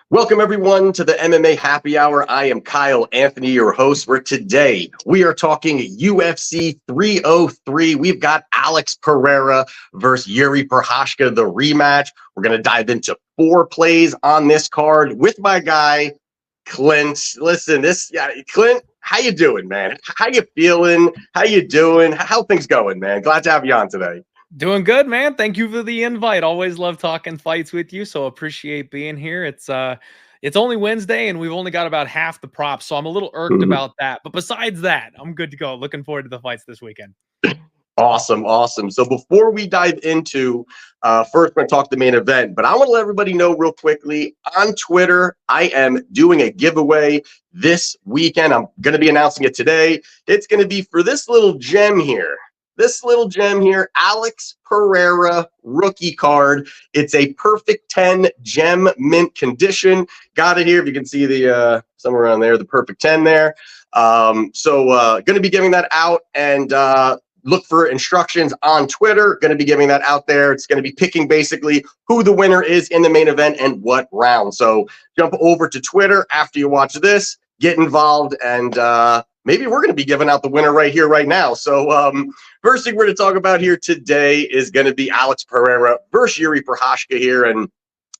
Welcome, everyone, to the MMA Happy Hour. I am Kyle Anthony, your host, where today we are talking UFC 303. We've got Alex Pereira versus Jiri Prochazka, the rematch. We're going to dive into 4 plays on this card with my guy, Clint. Listen, Clint, how you doing, man? How you feeling? How you doing? How things going, man? Glad to have you on today. Doing good, man. Thank you for the invite. Always love talking fights with you, so appreciate being here. It's only Wednesday, and we've only got about half the props, so I'm a little irked about that. But besides that, I'm good to go. Looking forward to the fights this weekend. Awesome. So before we dive into, first we're going to talk the main event, but I want to let everybody know real quickly, on Twitter, I am doing a giveaway this weekend. I'm going to be announcing it today. It's going to be for this little gem here. Alex Pereira rookie card. It's a perfect 10 gem mint condition. Got it here. If you can see the somewhere around there, the perfect 10 there. Going to be giving that out, and look for instructions on Twitter. Going to be giving that out there. It's going to be picking basically who the winner is in the main event and what round. So jump over to Twitter after you watch this, get involved, and maybe we're going to be giving out the winner right here, right now. So first thing we're going to talk about here today is going to be Alex Pereira versus Jiri Prochazka here. And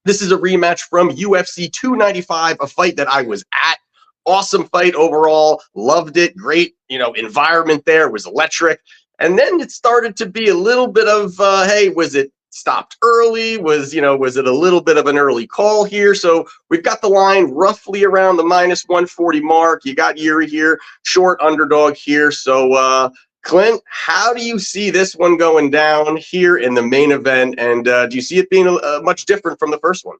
this is a rematch from UFC 295, a fight that I was at. Awesome fight overall. Loved it. Great, environment there. It was electric. And then it started to be a little bit of, hey, was it stopped early? Was it a little bit of an early call here? So we've got the line roughly around the -140 mark. You got Jiri here, short underdog here. So, Clint, how do you see this one going down here in the main event? And do you see it being much different from the first one?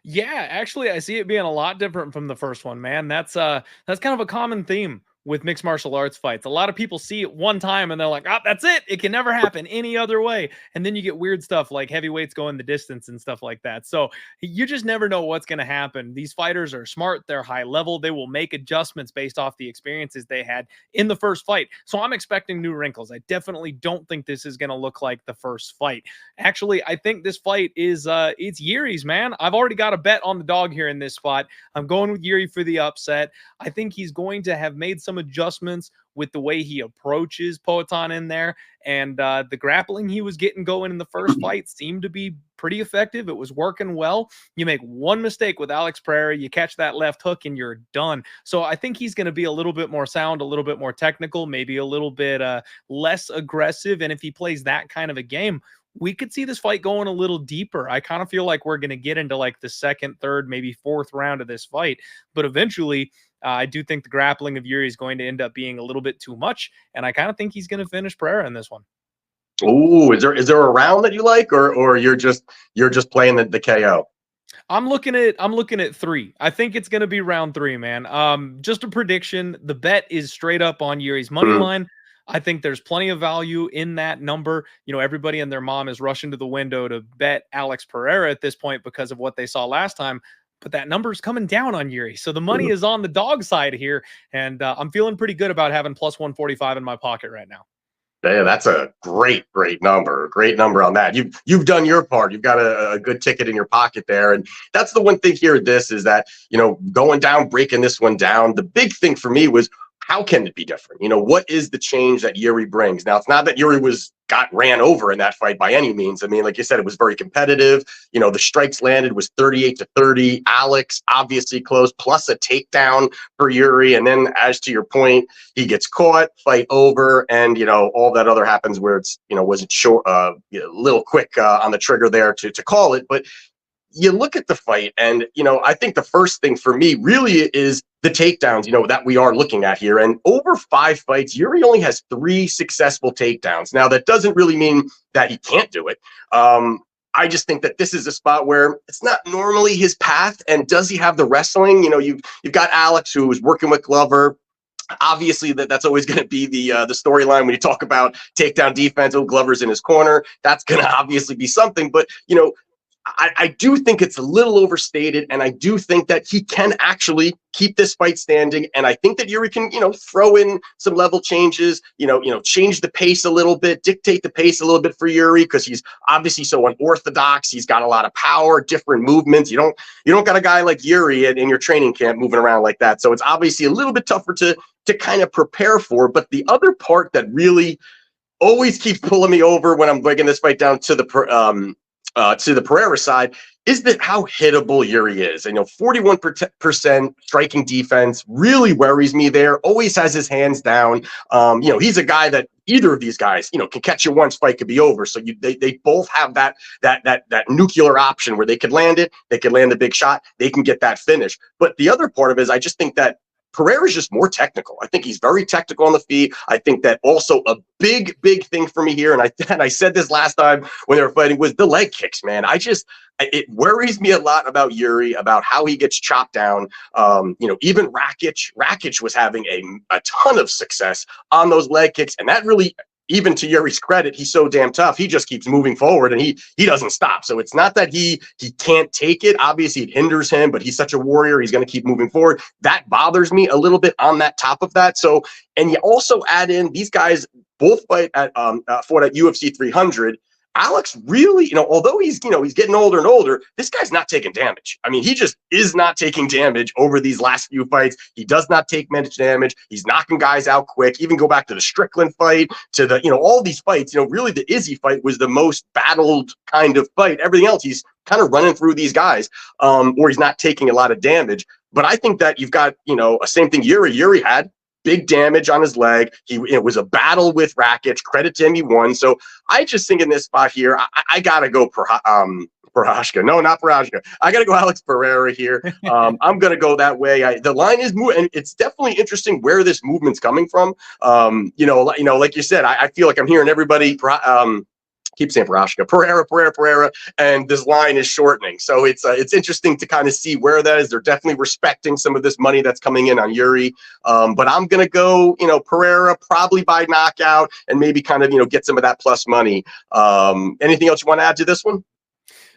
Yeah, actually, I see it being a lot different from the first one, man. That's kind of a common theme with mixed martial arts fights. A lot of people see it one time and they're like, "Oh, that's it. It can never happen any other way." And then you get weird stuff like heavyweights going the distance and stuff like that. So you just never know what's going to happen. These fighters are smart. They're high level. They will make adjustments based off the experiences they had in the first fight. So I'm expecting new wrinkles. I definitely don't think this is going to look like the first fight. Actually, I think this fight is it's Jiri's, man. I've already got a bet on the dog here in this spot. I'm going with Jiri for the upset. I think he's going to have made some adjustments with the way he approaches Poatan in there, and the grappling he was getting going in the first fight seemed to be pretty effective. It was working well. You make one mistake with Alex Pereira, you catch that left hook and you're done. So I think he's going to be a little bit more sound, a little bit more technical, maybe a little bit less aggressive. And if he plays that kind of a game, we could see this fight going a little deeper. I kind of feel like we're going to get into like the second, third, maybe fourth round of this fight. But eventually, I do think the grappling of Jiri is going to end up being a little bit too much. And I kind of think he's going to finish Pereira in this one. Ooh, is there a round that you like, or you're just playing the KO? I'm looking at 3. I think it's going to be round 3, man. Just a prediction. The bet is straight up on Jiri's money line. I think there's plenty of value in that number. Everybody and their mom is rushing to the window to bet Alex Pereira at this point because of what they saw last time. But that number is coming down on Jiri. So the money is on the dog side here. And I'm feeling pretty good about having +145 in my pocket right now. Yeah, that's a great number. Great number on that. You've done your part. You've got a good ticket in your pocket there. And that's the one thing here at this is that, going down, breaking this one down, the big thing for me was, how can it be different? What is the change that Jiri brings? Now, it's not that Jiri got ran over in that fight by any means. I mean, like you said, it was very competitive. The strikes landed was 38-30. Alex obviously close, plus a takedown for Jiri. And then, as to your point, he gets caught, fight over, and all that other happens where it's wasn't short, a little quick on the trigger there to call it, but. You look at the fight, and I think the first thing for me really is the takedowns, that we are looking at here. And over 5 fights, Jiri only has 3 successful takedowns. Now, that doesn't really mean that he can't do it. I just think that this is a spot where it's not normally his path. And does he have the wrestling? You've got Alex, who is working with Glover. Obviously, that's always going to be the storyline when you talk about takedown defense. Oh, Glover's in his corner. That's going to obviously be something, but I do think it's a little overstated, and I do think that he can actually keep this fight standing. And I think that Jiri can, throw in some level changes, change the pace a little bit, dictate the pace a little bit for Jiri, because he's obviously so unorthodox. He's got a lot of power, different movements. You don't got a guy like Jiri in your training camp moving around like that. So it's obviously a little bit tougher to kind of prepare for. But the other part that really always keeps pulling me over when I'm breaking this fight down to the Pereira side is that how hittable Jiri is. 41% striking defense really worries me there. Always has his hands down. He's a guy that either of these guys, can catch you once, fight could be over. So they both have that nuclear option where they could land it, they could land the big shot, they can get that finish. But the other part of it is I just think that Pereira is just more technical. I think he's very technical on the feet. I think that also a big thing for me here, and I said this last time when they were fighting, was the leg kicks, man. It worries me a lot about Jiri, about how he gets chopped down. Even Rakic was having a ton of success on those leg kicks, and that really, even to Jiri's credit, he's so damn tough. He just keeps moving forward and he doesn't stop. So it's not that he can't take it. Obviously, it hinders him, but he's such a warrior. He's going to keep moving forward. That bothers me a little bit on that top of that. So, and you also add in these guys both fought at UFC 300. Alex really, although he's getting older and older, this guy's not taking damage. I mean, he just is not taking damage over these last few fights. He does not take much damage. He's knocking guys out quick. Even go back to the Strickland fight, to the, all these fights, really the Izzy fight was the most battled kind of fight. Everything else, he's kind of running through these guys, or he's not taking a lot of damage. But I think that you've got, a same thing Jiri had. Big damage on his leg. It was a battle with Rakic. Credit to him, he won. So I just think in this spot here, I gotta go Prochazka. No, not Prochazka. I gotta go Alex Pereira here. I'm gonna go that way. The line is moving, and it's definitely interesting where this movement's coming from. Like you said, I feel like I'm hearing everybody. Keep saying Pereira, and this line is shortening. So it's interesting to kind of see where that is. They're definitely respecting some of this money that's coming in on Jiri. But I'm going to go, Pereira probably by knockout and maybe kind of, get some of that plus money. Anything else you want to add to this one?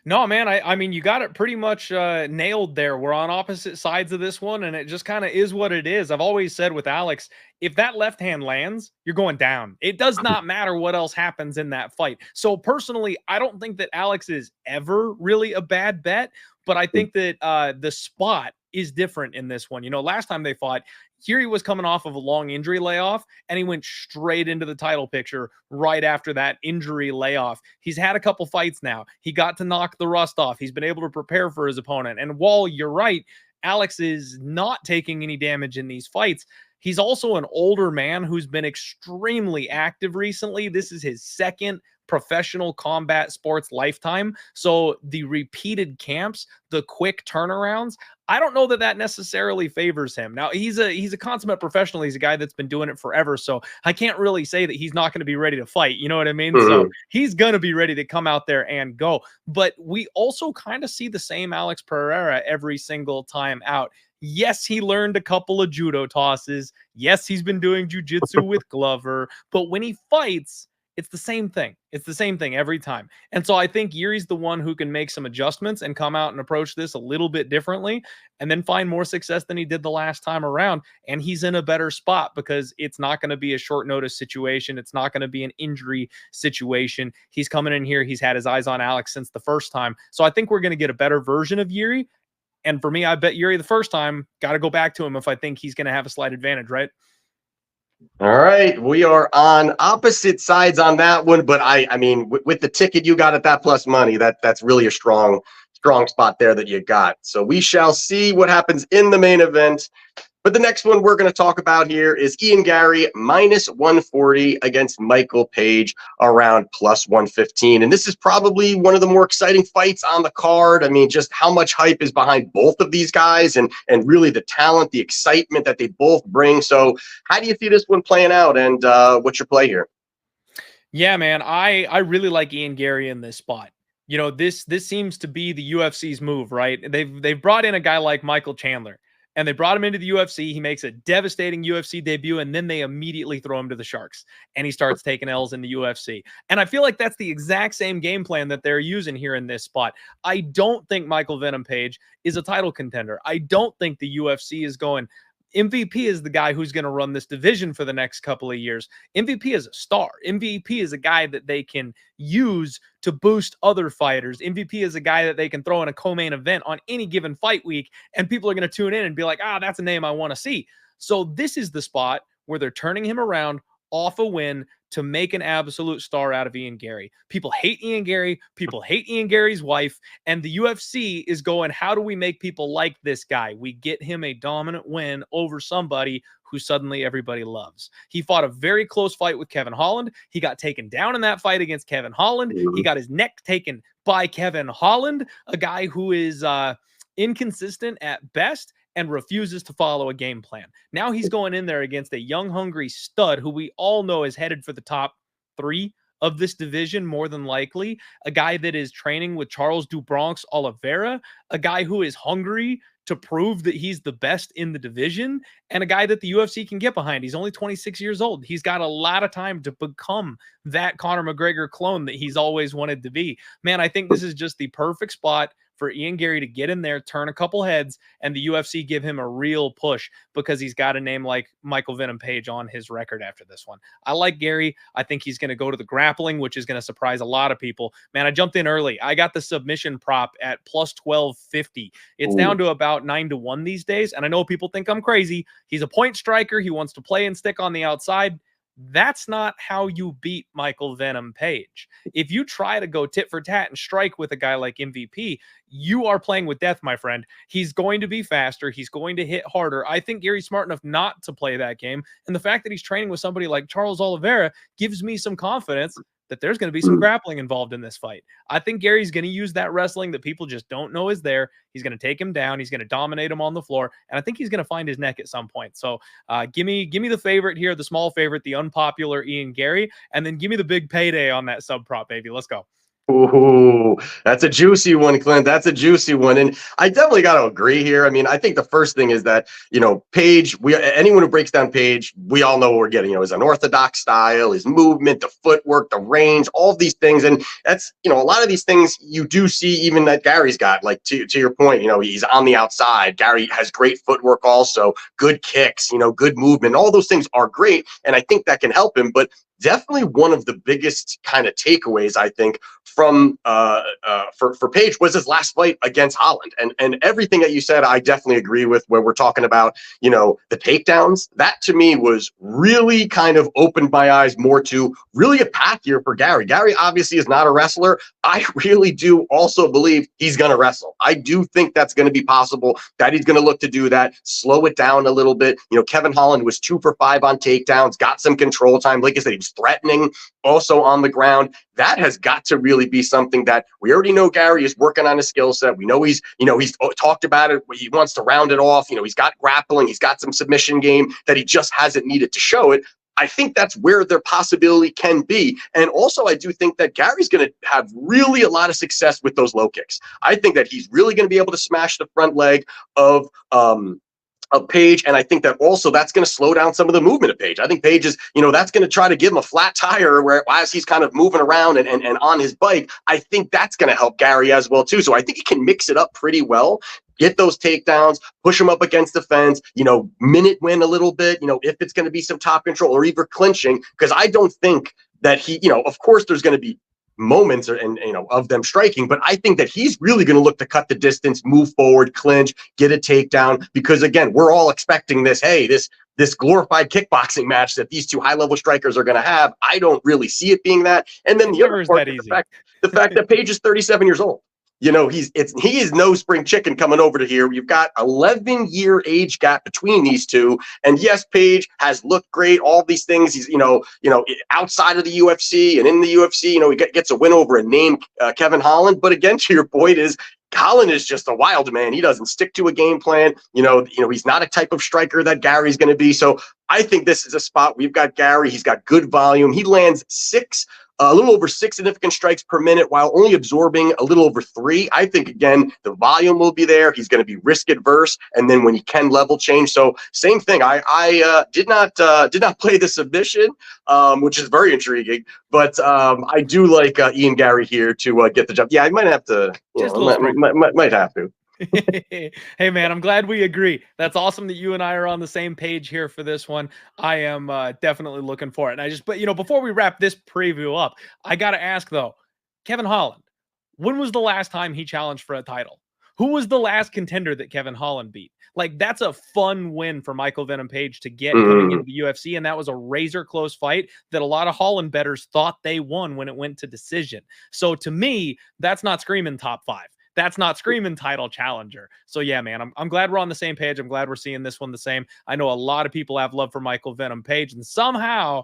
No, man, I mean, you got it pretty much nailed there. We're on opposite sides of this one, and it just kind of is what it is. I've always said with Alex, if that left hand lands, you're going down. It does not matter what else happens in that fight. So personally, I don't think that Alex is ever really a bad bet, but I think that the spot is different in this one. Last time they fought, Jiri was coming off of a long injury layoff, and he went straight into the title picture right after that injury layoff. He's had a couple fights now. He got to knock the rust off. He's been able to prepare for his opponent. And while you're right, Alex is not taking any damage in these fights, he's also an older man who's been extremely active recently. This is his second professional combat sports lifetime. So the repeated camps, the quick turnarounds, I don't know that that necessarily favors him. Now, he's a consummate professional. He's a guy that's been doing it forever. So I can't really say that he's not going to be ready to fight. You know what I mean? So he's going to be ready to come out there and go. But we also kind of see the same Alex Pereira every single time out. Yes, he learned a couple of judo tosses. Yes, he's been doing jujitsu with Glover. But when he fights, it's the same thing. It's the same thing every time. And so I think Jiri's the one who can make some adjustments and come out and approach this a little bit differently and then find more success than he did the last time around. And he's in a better spot because it's not going to be a short notice situation. It's not going to be an injury situation. He's coming in here. He's had his eyes on Alex since the first time. So I think we're going to get a better version of Jiri. And for me, I bet Jiri the first time, got to go back to him if I think he's going to have a slight advantage, right? All right, we are on opposite sides on that one, but I mean, with the ticket you got at that plus money, that's really a strong spot there that you got. So we shall see what happens in the main event. But the next one we're going to talk about here is Ian Garry minus 140 against Michael Page around plus 115. And this is probably one of the more exciting fights on the card. I mean, just how much hype is behind both of these guys and really the talent, the excitement that they both bring. So how do you see this one playing out, and what's your play here? Yeah, man, I really like Ian Garry in this spot. This seems to be the UFC's move, right? They've brought in a guy like Michael Chandler. And they brought him into the UFC. He makes a devastating UFC debut, and then they immediately throw him to the Sharks. And he starts taking L's in the UFC. And I feel like that's the exact same game plan that they're using here in this spot. I don't think Michael Venom Page is a title contender. I don't think the UFC is going, MVP is the guy who's going to run this division for the next couple of years. MVP is a star. MVP is a guy that they can use to boost other fighters. MVP is a guy that they can throw in a co-main event on any given fight week, and people are going to tune in and be like, that's a name I want to see. So this is the spot where they're turning him around off a win to make an absolute star out of Ian Garry. People hate Ian Garry. People hate Ian Garry's wife. And the UFC is going, how do we make people like this guy? We get him a dominant win over somebody who suddenly everybody loves. He fought a very close fight with Kevin Holland. He got taken down in that fight against Kevin Holland. He got his neck taken by Kevin Holland, a guy who is inconsistent at best and refuses to follow a game plan. Now he's going in there against a young, hungry stud who we all know is headed for the top 3 of this division, more than likely. A guy that is training with Charles do Bronx Oliveira, a guy who is hungry to prove that he's the best in the division, and a guy that the UFC can get behind. He's only 26 years old. He's got a lot of time to become that Conor McGregor clone that he's always wanted to be. Man, I think this is just the perfect spot for Ian Garry to get in there, turn a couple heads, and the UFC give him a real push because he's got a name like Michael Venom Page on his record after this one. I like Garry. I think he's going to go to the grappling, which is going to surprise a lot of people. Man, I jumped in early. I got the submission prop at plus 1250. It's down to about 9-1 these days, and I know people think I'm crazy. He's a point striker. He wants to play and stick on the outside. That's not how you beat Michael Venom Page. If you try to go tit for tat and strike with a guy like MVP, you are playing with death, my friend. He's going to be faster. He's going to hit harder. I think Gary's smart enough not to play that game. And the fact that he's training with somebody like Charles Oliveira gives me some confidence that there's going to be some grappling involved in this fight. I think Gary's going to use that wrestling that people just don't know is there. He's going to take him down. He's going to dominate him on the floor. And I think he's going to find his neck at some point. So give me the favorite here, the small favorite, the unpopular Ian Garry, and then give me the big payday on that sub prop, baby. Let's go. Ooh, that's a juicy one, Clint. That's a juicy one. And I definitely got to agree here. I mean, I think the first thing is that, Page, anyone who breaks down Page, we all know what we're getting, his unorthodox style, his movement, the footwork, the range, all of these things. And that's, a lot of these things you do see even that Gary's got, like to your point, he's on the outside. Garry has great footwork also, good kicks, good movement. All those things are great. And I think that can help him. But definitely one of the biggest kind of takeaways, I think, from for Page was his last fight against Holland. And everything that you said, I definitely agree with, where we're talking about, the takedowns. That to me was really kind of opened my eyes more to really a path here for Garry. Garry obviously is not a wrestler. I really do also believe he's going to wrestle. I do think that's going to be possible, that he's going to look to do that, slow it down a little bit. Kevin Holland was 2 for 5 on takedowns, got some control time. Like I said, he was threatening also on the ground. That has got to really be something that we already know Garry is working on his skill set. We know he's talked about it. He wants to round it off. He's got grappling. He's got some submission game that he just hasn't needed to show it. I think that's where their possibility can be. And also, I do think that Gary's going to have really a lot of success with those low kicks. I think that he's really going to be able to smash the front leg of Page, and I think that also that's going to slow down some of the movement of Page. I think Page is, that's going to try to give him a flat tire where as he's kind of moving around and on his bike. I think that's going to help Garry as well too. So I think he can mix it up pretty well. Get those takedowns, push him up against the fence, minute win a little bit, if it's going to be some top control or even clinching, because I don't think that he, of course there's going to be moments of them striking, but I think that he's really going to look to cut the distance, move forward, clinch, get a takedown, because again, we're all expecting this glorified kickboxing match that these two high-level strikers are going to have. I don't really see it being that. And then the other part, the fact that Page is 37 years old. He is no spring chicken coming over to here. You've got 11-year age gap between these two. And yes, Page has looked great. All these things. He's, outside of the UFC and in the UFC, he gets a win over a name, Kevin Holland. But again, to your point is, Holland is just a wild man. He doesn't stick to a game plan. He's not a type of striker that Gary's going to be. So I think this is a spot. We've got Garry. He's got good volume. He lands 6 a little over 6 significant strikes per minute while only absorbing a little over 3. I think, again, the volume will be there. He's going to be risk adverse. And then when he can level change. So same thing. I did not play the submission, which is very intriguing. But I do like Ian Garry here to get the job. Yeah, I might have to. Might have to. Hey man, I'm glad we agree. That's awesome that you and I are on the same page here for this one. I am definitely looking for it. And but before we wrap this preview up, I got to ask though, Kevin Holland, when was the last time he challenged for a title? Who was the last contender that Kevin Holland beat? Like, that's a fun win for Michael Venom Page to get coming into the UFC. And that was a razor close fight that a lot of Holland bettors thought they won when it went to decision. So to me, that's not screaming top 5. That's not screaming title challenger. So yeah, man, I'm glad we're on the same page. I'm glad we're seeing this one the same. I know a lot of people have love for Michael Venom Page, and somehow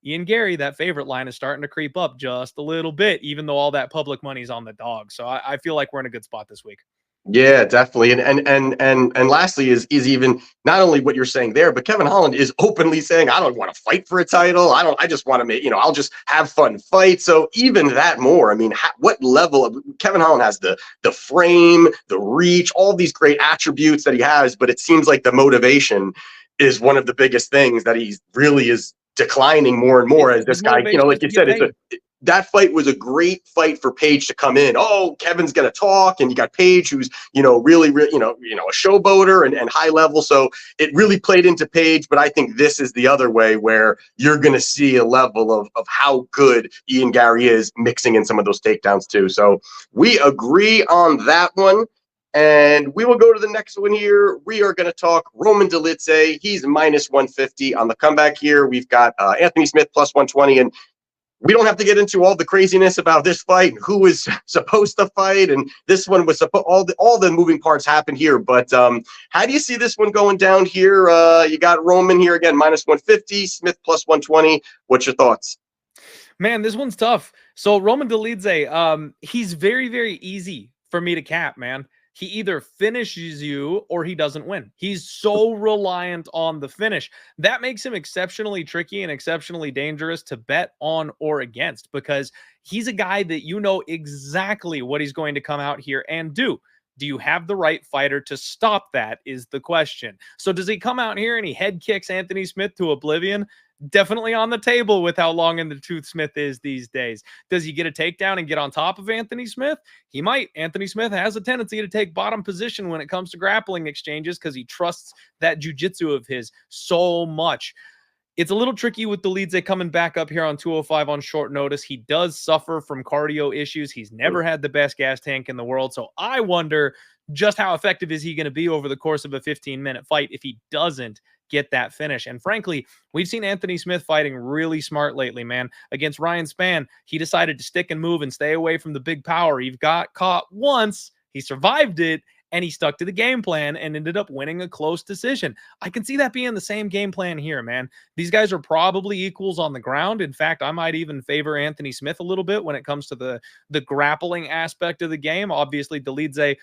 Ian Garry, that favorite line is starting to creep up just a little bit, even though all that public money's on the dog. So I feel like we're in a good spot this week. Yeah, definitely. And lastly is even not only what you're saying there, but Kevin Holland is openly saying, I don't want to fight for a title. I just want to make, I'll just have fun fight. So even that more, I mean, what level of Kevin Holland has the frame, the reach, all these great attributes that he has, but it seems like the motivation is one of the biggest things that he really is declining more and more as this guy, like you said, that fight was a great fight for Page to come in. Oh, Kevin's going to talk, and you got Page, who's really, a showboater and high level. So it really played into Page. But I think this is the other way where you're going to see a level of how good Ian Garry is mixing in some of those takedowns too. So we agree on that one. And we will go to the next one here. We are going to talk Roman Dolidze. He's minus 150 on the comeback here. We've got Anthony Smith plus 120, and we don't have to get into all the craziness about this fight, who was supposed to fight, and this one was all the moving parts happened here. But how do you see this one going down here? You got Roman here again, minus 150, Smith plus 120. What's your thoughts? Man, this one's tough. So Roman Dolidze, he's very, very easy for me to cap, man. He either finishes you or he doesn't win. He's so reliant on the finish. That makes him exceptionally tricky and exceptionally dangerous to bet on or against, because he's a guy that you know exactly what he's going to come out here and do. Do you have the right fighter to stop that is the question. So does he come out here and he head kicks Anthony Smith to oblivion? Definitely on the table with how long in the tooth Smith is these days. Does he get a takedown and get on top of Anthony Smith? He might. Anthony Smith has a tendency to take bottom position when it comes to grappling exchanges because he trusts that jiu-jitsu of his so much. It's a little tricky with Dolidze coming back up here on 205 on short notice. He does suffer from cardio issues. He's never had the best gas tank in the world. So I wonder just how effective is he going to be over the course of a 15-minute fight if he doesn't get that finish. And frankly, we've seen Anthony Smith fighting really smart lately, man. Against Ryan Spann, he decided to stick and move and stay away from the big power. He got caught once, he survived it, and he stuck to the game plan and ended up winning a close decision. I can see that being the same game plan here, man. These guys are probably equals on the ground. In fact, I might even favor Anthony Smith a little bit when it comes to the grappling aspect of the game. Obviously, Dolidze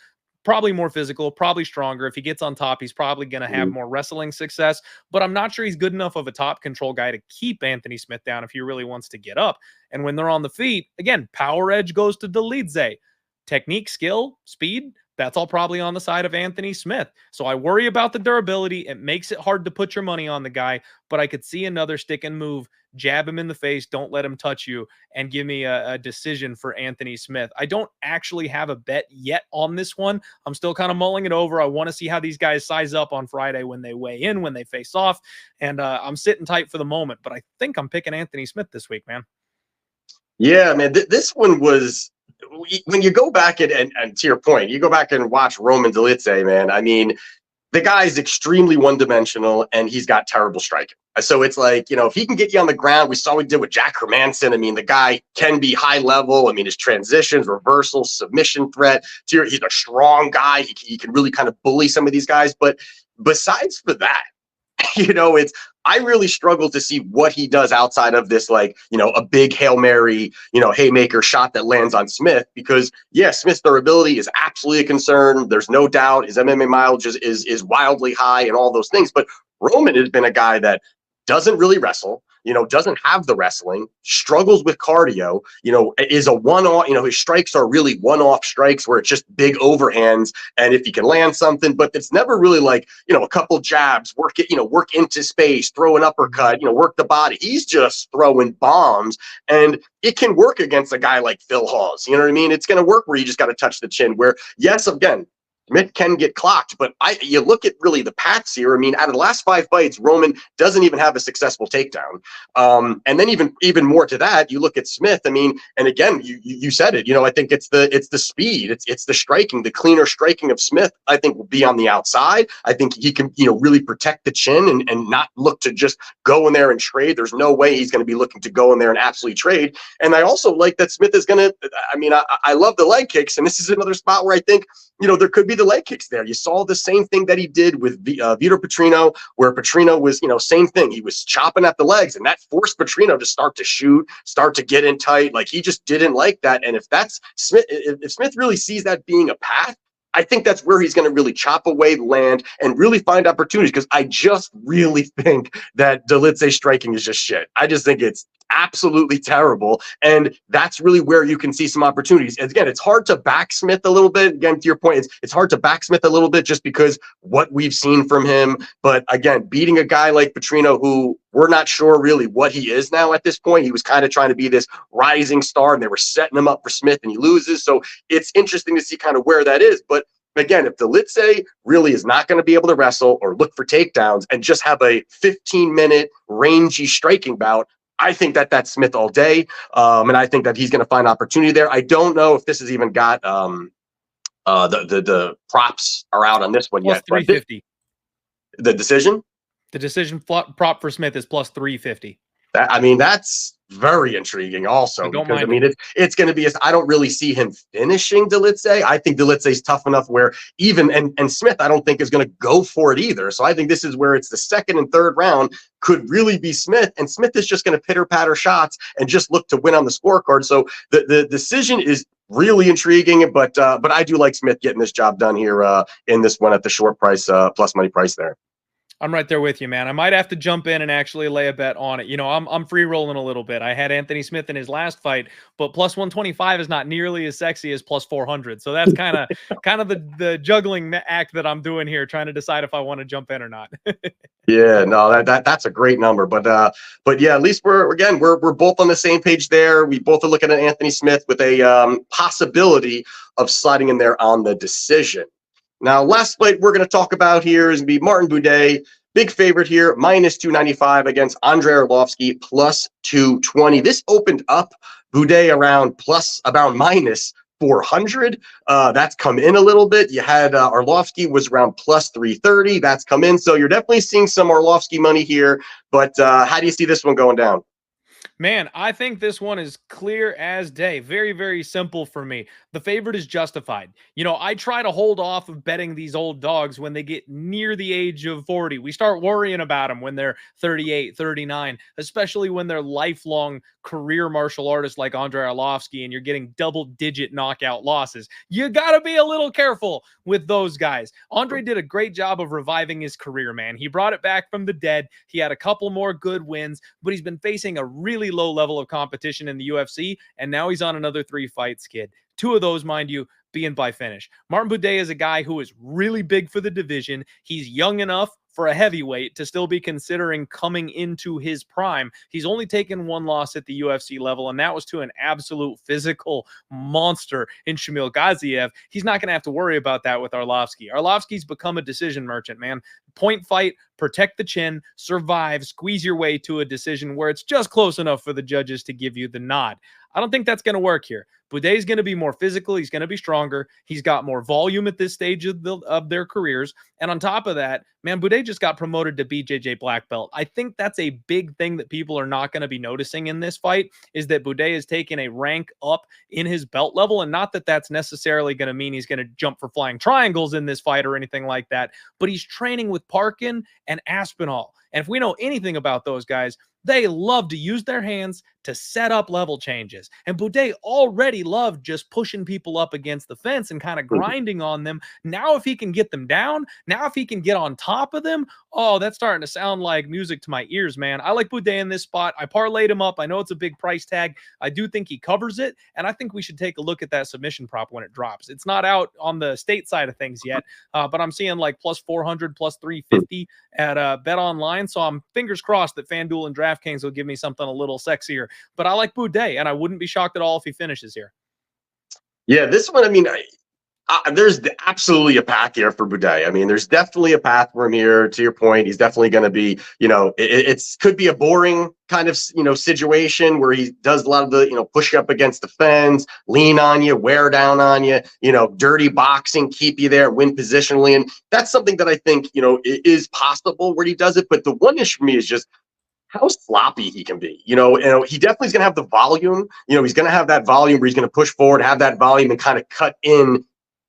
probably more physical, probably stronger. If he gets on top, he's probably going to have more wrestling success, but I'm not sure he's good enough of a top control guy to keep Anthony Smith down if he really wants to get up. And when they're on the feet, again, power edge goes to Dolidze. Technique, skill, speed, that's all probably on the side of Anthony Smith. So I worry about the durability. It makes it hard to put your money on the guy, but I could see another stick and move, jab him in the face, don't let him touch you, and give me a decision for Anthony Smith. I don't actually have a bet yet on this one. I'm still kind of mulling it over. I want to see how these guys size up on Friday when they weigh in, when they face off, and I'm sitting tight for the moment, but I think I'm picking Anthony Smith this week, man. Yeah, man, this one was... When you go back and to your point, you go back and watch Roman Dolidze, man, I mean, the guy's extremely one-dimensional and he's got terrible striking. So it's like, if he can get you on the ground, we saw what he did with Jack Hermanson. I mean, the guy can be high level. I mean, his transitions, reversals, submission threat. He's a strong guy. He can really kind of bully some of these guys. But besides for that, I really struggle to see what he does outside of this, like, a big Hail Mary, haymaker shot that lands on Smith, because Smith's durability is absolutely a concern. There's no doubt his MMA mileage is wildly high and all those things. But Roman has been a guy that doesn't really wrestle. doesn't have the wrestling, struggles with cardio, is a one-off, his strikes are really one-off strikes where it's just big overhands. And if he can land something, but it's never really like, a couple jabs, work into space, throw an uppercut, work the body. He's just throwing bombs, and it can work against a guy like Phil Hawes. You know what I mean? It's going to work where you just got to touch the chin, where, yes, again, Smith can get clocked, but you look at really the paths here. I mean, out of the last 5 fights, Roman doesn't even have a successful takedown. And then even more to that, you look at Smith. I mean, and again, you said it. I think it's the speed, it's the striking, the cleaner striking of Smith. I think will be on the outside. I think he can really protect the chin and not look to just go in there and trade. There's no way he's going to be looking to go in there and absolutely trade. And I also like that Smith is going to. I mean, I love the leg kicks, and this is another spot where I think there could be the leg kicks there. You saw the same thing that he did with Vitor Petrino, where Petrino was, same thing. He was chopping at the legs, and that forced Petrino to start to shoot, start to get in tight. Like, he just didn't like that. And if that's Smith, if Smith really sees that being a path, I think that's where he's going to really chop away the land and really find opportunities, because I just really think that Dolidze striking is just shit. I just think it's absolutely terrible, and that's really where you can see some opportunities. And again, it's hard to back Smith a little bit. Again, to your point, it's hard to back Smith a little bit just because what we've seen from him. But again, beating a guy like Petrino, who we're not sure really what he is now at this point. He was kind of trying to be this rising star, and they were setting him up for Smith, and he loses. So it's interesting to see kind of where that is. But again, if Dolidze really is not going to be able to wrestle or look for takedowns and just have a 15-minute rangy striking bout, I think that's Smith all day. And I think that he's going to find opportunity there. I don't know if this has even got the props are out on this one plus yet. 350. The decision? The decision prop for Smith is plus 350. That's very intriguing also, because it's going to be, I don't really see him finishing Dolidze. I think Dolidze is tough enough where even, and Smith, I don't think is going to go for it either. So I think this is where it's the second and third round could really be Smith, and Smith is just going to pitter patter shots and just look to win on the scorecard. So the decision is really intriguing, but I do like Smith getting this job done here in this one at the short price, plus money price there. I'm right there with you, man. I might have to jump in and actually lay a bet on it. I'm free rolling a little bit. I had Anthony Smith in his last fight, but plus 125 is not nearly as sexy as plus 400. So that's kind of the juggling act that I'm doing here, trying to decide if I want to jump in or not. Yeah, no, that's a great number, but yeah, at least we're both on the same page there. We both are looking at Anthony Smith with a possibility of sliding in there on the decision. Now, last fight we're going to talk about here is going to be Martin Buday, big favorite here, minus 295 against Andrei Arlovski, plus 220. This opened up Buday around minus 400. That's come in a little bit. You had Arlovski was around plus 330. That's come in. So you're definitely seeing some Arlovski money here. But how do you see this one going down? Man, I think this one is clear as day. Very, very simple for me. The favorite is justified. I try to hold off of betting these old dogs when they get near the age of 40. We start worrying about them when they're 38, 39, especially when they're lifelong career martial artists like Andrei Arlovski and you're getting double-digit knockout losses. You got to be a little careful with those guys. Andrei did a great job of reviving his career, man. He brought it back from the dead. He had a couple more good wins, but he's been facing a really low level of competition in the UFC, and now he's on another 3-fight skid. 2 of those, mind you, being by finish. Martin Buday is a guy who is really big for the division. He's young enough for a heavyweight to still be considering coming into his prime. He's only taken 1 loss at the UFC level, and that was to an absolute physical monster in Shamil Gaziev. He's not going to have to worry about that with Arlovski. Arlovski's become a decision merchant, man. Point fight, protect the chin, survive, squeeze your way to a decision where it's just close enough for the judges to give you the nod. I don't think that's going to work here. Buday's going to be more physical. He's going to be stronger. He's got more volume at this stage of their careers. And on top of that, man, Buday just got promoted to BJJ black belt. I think that's a big thing that people are not going to be noticing in this fight, is that Buday has taken a rank up in his belt level. And not that that's necessarily going to mean he's going to jump for flying triangles in this fight or anything like that, but he's training with Parkin and Aspinall. And if we know anything about those guys, they love to use their hands to set up level changes. And Buday already loved just pushing people up against the fence and kind of grinding on them. Now, if he can get them down, now if he can get on top of them, oh, that's starting to sound like music to my ears, man. I like Buday in this spot. I parlayed him up. I know it's a big price tag. I do think he covers it, and I think we should take a look at that submission prop when it drops. It's not out on the state side of things yet, but I'm seeing like plus 400, plus 350 at Bet Online, so I'm fingers crossed that FanDuel and DraftKings will give me something a little sexier. But I like Buday, and I wouldn't be shocked at all if he finishes here. Yeah, this one, I mean, there's absolutely a path here for Buday. I mean, there's definitely a path for him here. To your point, he's definitely going to be, it's could be a boring kind of, situation where he does a lot of the, push up against the fence, lean on you, wear down on you, dirty boxing, keep you there, win positionally. And that's something that I think, is possible where he does it. But the one issue for me is just how sloppy he can be. He definitely is going to have the volume. He's going to have that volume where he's going to push forward, have that volume and kind of cut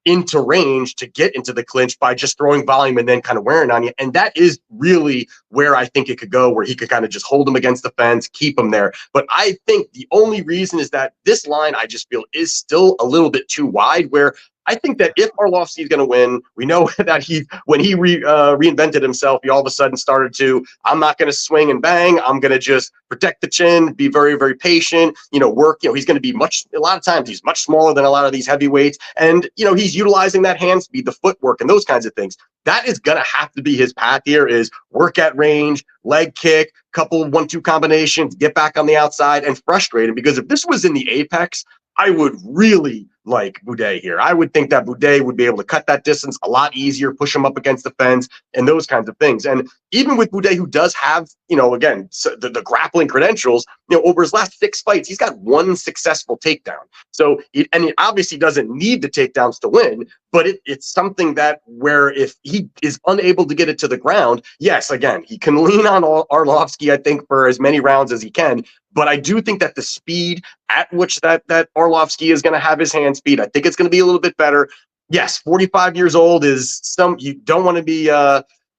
into range to get into the clinch by just throwing volume and then kind of wearing on you. And that is really where I think it could go, where he could kind of just hold him against the fence, keep him there. But I think the only reason is that this line, I just feel, is still a little bit too wide, where I think that if Arlovski is going to win, we know that when he reinvented himself, he all of a sudden started to, I'm not going to swing and bang. I'm going to just protect the chin, be very, very patient, work. He's going to be a lot of times he's much smaller than a lot of these heavyweights. And, he's utilizing that hand speed, the footwork and those kinds of things. That is going to have to be his path here, is work at range, leg kick, couple 1-2 combinations, get back on the outside and frustrate him. Because if this was in the apex, I would really like Buday here. I would think that Buday would be able to cut that distance a lot easier, push him up against the fence and those kinds of things. And even with Buday, who does have, again, the grappling credentials, over his last 6 fights, he's got 1 successful takedown. So, he obviously doesn't need the takedowns to win, but it's something that where if he is unable to get it to the ground, yes, again, he can lean on Arlovski, I think, for as many rounds as he can. But I do think that the speed at which that Arlovski is going to have his hand speed, I think it's going to be a little bit better. Yes, 45 years old is you don't want to be,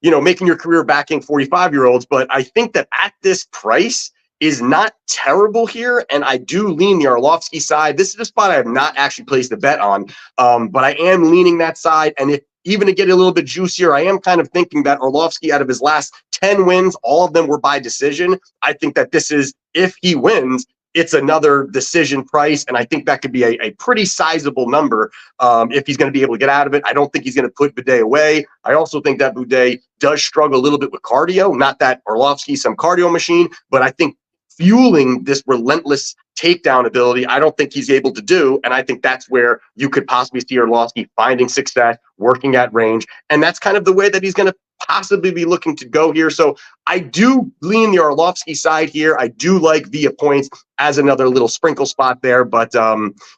making your career backing 45-year-olds. But I think that at this price is not terrible here. And I do lean the Arlovski side. This is a spot I have not actually placed a bet on, but I am leaning that side. And if even to get a little bit juicier, I am kind of thinking that Arlovski, out of his last 10 wins, all of them were by decision. I think that this is, if he wins, it's another decision price. And I think that could be a pretty sizable number if he's going to be able to get out of it. I don't think he's going to put Buday away. I also think that Buday does struggle a little bit with cardio. Not that Arlovski's some cardio machine, but I think fueling this relentless takedown ability, I don't think he's able to do. And I think that's where you could possibly see Arlovski finding success, working at range. And that's kind of the way that he's going to possibly be looking to go here. So I do lean the Arlovski side here. I do like via points as another little sprinkle spot there. But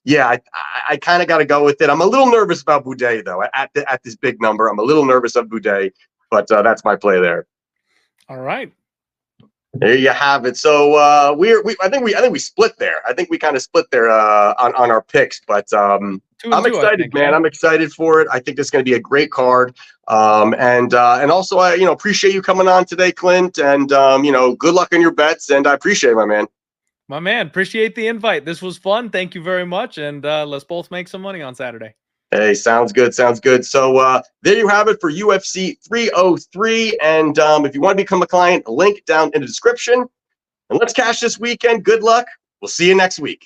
yeah, I kind of got to go with it. I'm a little nervous about Buday, though, at this big number. I'm a little nervous of Buday, but that's my play there. All right. There you have it. So I think we split there. I think we kind of split there on our picks, but I'm excited, man. I'm excited for it. I think this is going to be a great card. And also I appreciate you coming on today, Clint, and good luck on your bets, and I appreciate it, my man. My man, appreciate the invite. This was fun. Thank you very much, and let's both make some money on Saturday. Hey, sounds good. Sounds good. So there you have it for UFC 303. And if you want to become a client, a link down in the description. And let's cash this weekend. Good luck. We'll see you next week.